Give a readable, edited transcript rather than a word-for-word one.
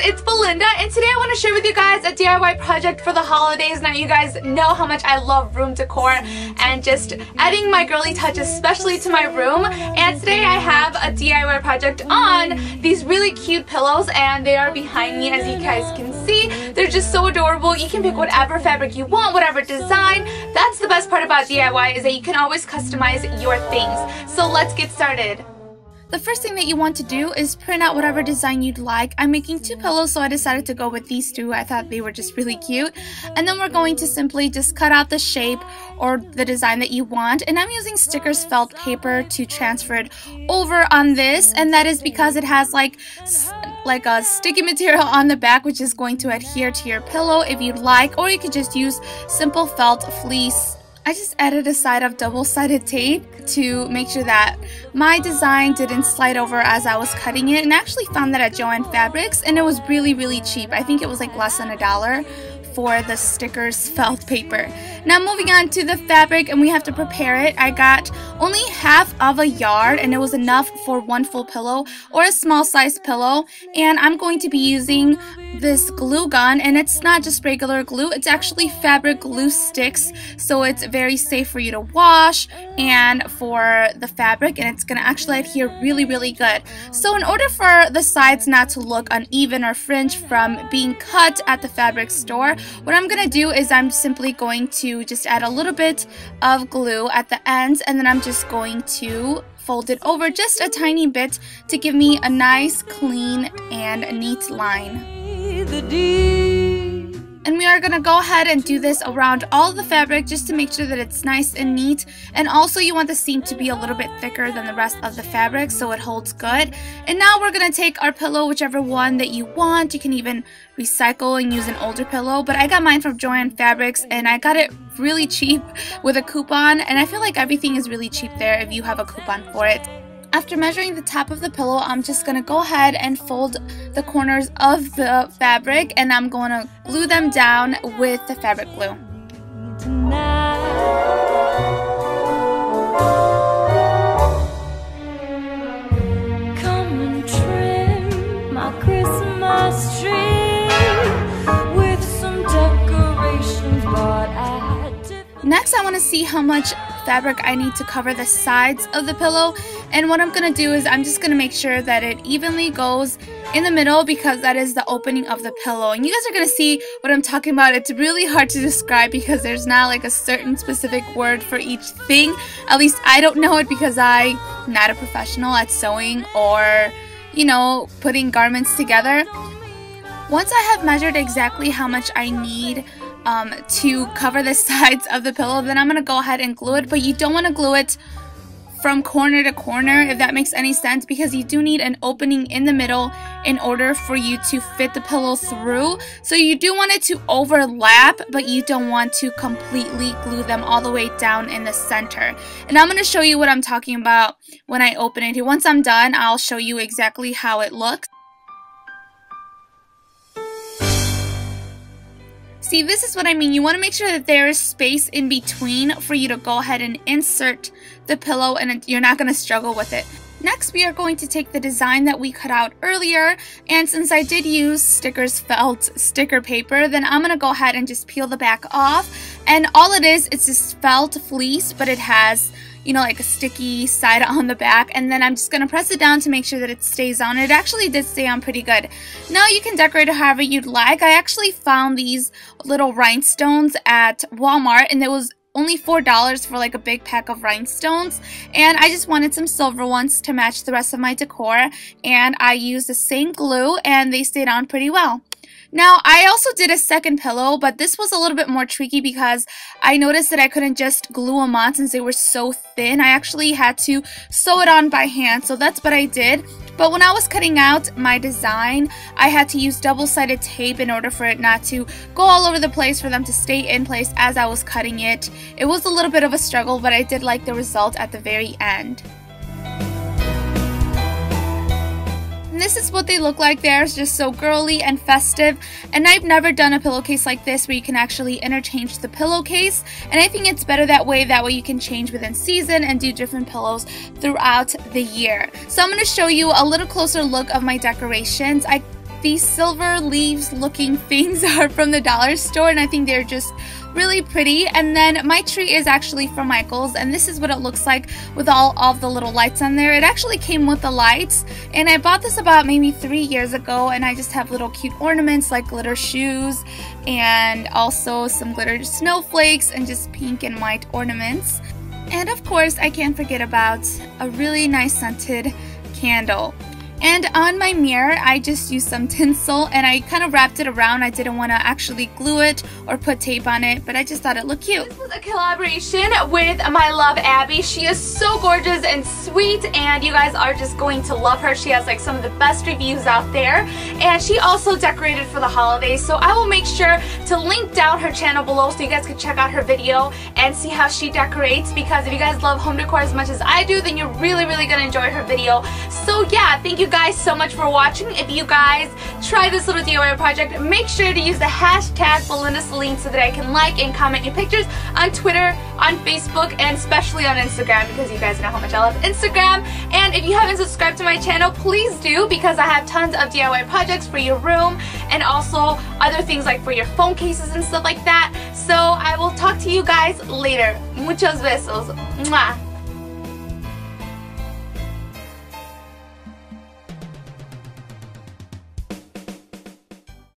it's Belinda, and today I want to share with you guys a DIY project for the holidays. Now you guys know how much I love room decor and just adding my girly touch especially to my room. And today I have a DIY project on these really cute pillows, and they are behind me as you guys can see. They're just so adorable. You can pick whatever fabric you want, whatever design. That's the best part about DIY, is that you can always customize your things. So let's get started. The first thing that you want to do is print out whatever design you'd like. I'm making two pillows, so I decided to go with these two. I thought they were just really cute. And then we're going to simply just cut out the shape or the design that you want. And I'm using stickers felt paper to transfer it over on this. And that is because it has like a sticky material on the back, which is going to adhere to your pillow if you'd like. Or you could just use simple felt fleece. I just added a side of double-sided tape to make sure that my design didn't slide over as I was cutting it, and I actually found that at Joann Fabrics, and it was really cheap. I think it was like less than $1 for the stickers felt paper. Now moving on to the fabric, and we have to prepare it. I got only half of a yard, and it was enough for one full pillow or a small size pillow. And I'm going to be using this glue gun, and it's not just regular glue, it's actually fabric glue sticks, so it's very safe for you to wash and for the fabric, and it's gonna actually adhere really good. So in order for the sides not to look uneven or fringe from being cut at the fabric store, what I'm gonna do is I'm simply going to just add a little bit of glue at the ends, and then I'm just going to fold it over just a tiny bit to give me a nice, clean, and neat line. And we are going to go ahead and do this around all the fabric just to make sure that it's nice and neat. And also you want the seam to be a little bit thicker than the rest of the fabric so it holds good. And now we're going to take our pillow, whichever one that you want. You can even recycle and use an older pillow, but I got mine from Joann Fabrics, and I got it really cheap with a coupon, and I feel like everything is really cheap there if you have a coupon for it. After measuring the top of the pillow, I'm just going to go ahead and fold the corners of the fabric, and I'm going to glue them down with the fabric glue. Come and trim my Christmas tree with some decorations bought at. Next, I want to see how much fabric I need to cover the sides of the pillow, and what I'm going to do is I'm just going to make sure that it evenly goes in the middle, because that is the opening of the pillow. And you guys are going to see what I'm talking about. It's really hard to describe because there's not like a certain specific word for each thing. At least I don't know it because I'm not a professional at sewing or, you know, putting garments together. Once I have measured exactly how much I need to cover the sides of the pillow, then I'm going to go ahead and glue it. But you don't want to glue it from corner to corner, if that makes any sense, because you do need an opening in the middle in order for you to fit the pillow through. So you do want it to overlap, but you don't want to completely glue them all the way down in the center. And I'm going to show you what I'm talking about when I open it. Once I'm done, I'll show you exactly how it looks. See, this is what I mean. You want to make sure that there is space in between for you to go ahead and insert the pillow, and you're not going to struggle with it. Next, we are going to take the design that we cut out earlier, and since I did use stickers felt sticker paper, then I'm going to go ahead and just peel the back off. And all it is, it's this felt fleece, but it has, you know, like a sticky side on the back, and then I'm just going to press it down to make sure that it stays on. It actually did stay on pretty good. Now you can decorate it however you'd like. I actually found these little rhinestones at Walmart, and it was only $4 for like a big pack of rhinestones, and I just wanted some silver ones to match the rest of my decor, and I used the same glue and they stayed on pretty well. Now, I also did a second pillow, but this was a little bit more tricky because I noticed that I couldn't just glue them on since they were so thin. I actually had to sew it on by hand, so that's what I did. But when I was cutting out my design, I had to use double-sided tape in order for it not to go all over the place, for them to stay in place as I was cutting it. It was a little bit of a struggle, but I did like the result at the very end. And this is what they look like. They're just so girly and festive, and I've never done a pillowcase like this where you can actually interchange the pillowcase, and I think it's better that way. That way you can change within season and do different pillows throughout the year. So I'm going to show you a little closer look of my decorations. I These silver leaves looking things are from the dollar store, and I think they're just really pretty. And then my tree is actually from Michael's, and this is what it looks like with all of the little lights on there. It actually came with the lights, and I bought this about maybe 3 years ago, and I just have little cute ornaments like glitter shoes and also some glitter snowflakes and just pink and white ornaments. And of course, I can't forget about a really nice scented candle. And on my mirror, I just used some tinsel and I kind of wrapped it around. I didn't want to actually glue it or put tape on it, but I just thought it looked cute. This was a collaboration with my love Abby. She is so gorgeous and sweet, and you guys are just going to love her. She has like some of the best reviews out there, and she also decorated for the holidays. So I will make sure to link down her channel below so you guys can check out her video and see how she decorates, because if you guys love home decor as much as I do, then you're really gonna enjoy her video. So yeah, thank you guys so much for watching. If you guys try this little DIY project, make sure to use the hashtag BelindaSelene so that I can like and comment your pictures on Twitter, on Facebook, and especially on Instagram, because you guys know how much I love Instagram. And if you haven't subscribed to my channel, please do, because I have tons of DIY projects for your room and also other things like for your phone cases and stuff like that. So I will talk to you guys later. Muchos besos. Mwah.